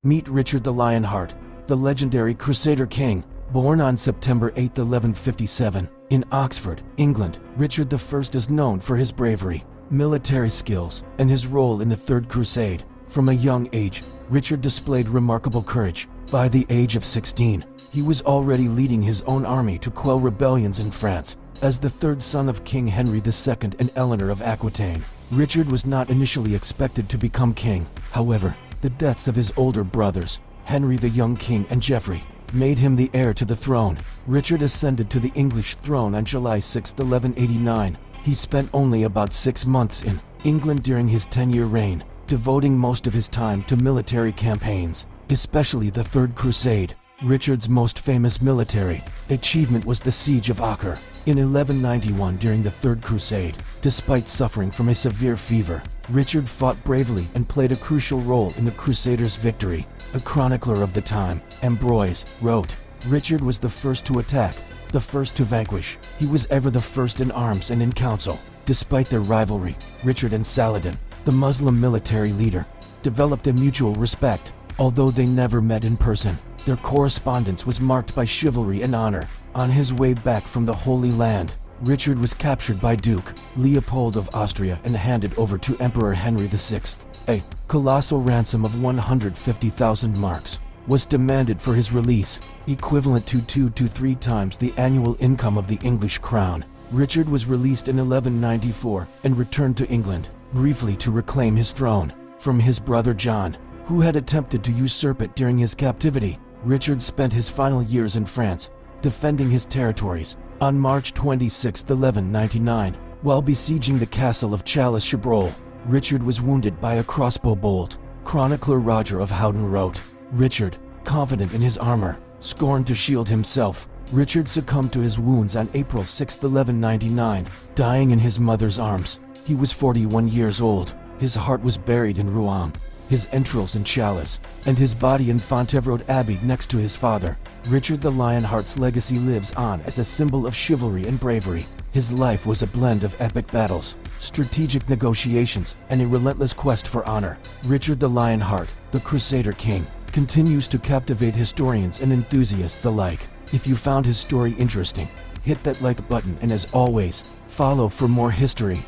Meet Richard the Lionheart, the legendary Crusader king, born on September 8, 1157, in Oxford, England. Richard I is known for his bravery, military skills, and his role in the Third Crusade. From a young age, Richard displayed remarkable courage. By the age of 16, he was already leading his own army to quell rebellions in France. As the third son of King Henry II and Eleanor of Aquitaine, Richard was not initially expected to become king. However, the deaths of his older brothers, Henry the Young King and Geoffrey, made him the heir to the throne. Richard ascended to the English throne on July 6, 1189. He spent only about 6 months in England during his 10-year reign, devoting most of his time to military campaigns, especially the Third Crusade. Richard's most famous military achievement was the Siege of Acre in 1191 during the Third Crusade. Despite suffering from a severe fever, Richard fought bravely and played a crucial role in the Crusaders' victory. A chronicler of the time, Ambroise, wrote, "Richard was the first to attack, the first to vanquish. He was ever the first in arms and in council." Despite their rivalry, Richard and Saladin, the Muslim military leader, developed a mutual respect. Although they never met in person, their correspondence was marked by chivalry and honor. On his way back from the Holy Land, Richard was captured by Duke Leopold of Austria and handed over to Emperor Henry VI. A colossal ransom of 150,000 marks was demanded for his release, equivalent to 2 to 3 times the annual income of the English crown. Richard was released in 1194 and returned to England, briefly to reclaim his throne from his brother John, who had attempted to usurp it during his captivity. Richard spent his final years in France, defending his territories. On March 26, 1199, while besieging the castle of Chalais-Chabrol, Richard was wounded by a crossbow bolt. Chronicler Roger of Howden wrote, "Richard, confident in his armor, scorned to shield himself. Richard succumbed to his wounds on April 6, 1199, dying in his mother's arms. He was 41 years old. His heart was buried in Rouen, his entrails in Chalais, and his body in Fontevraud Abbey next to his father." Richard the Lionheart's legacy lives on as a symbol of chivalry and bravery. His life was a blend of epic battles, strategic negotiations, and a relentless quest for honor. Richard the Lionheart, the Crusader King, continues to captivate historians and enthusiasts alike. If you found his story interesting, hit that like button, and as always, follow for more history.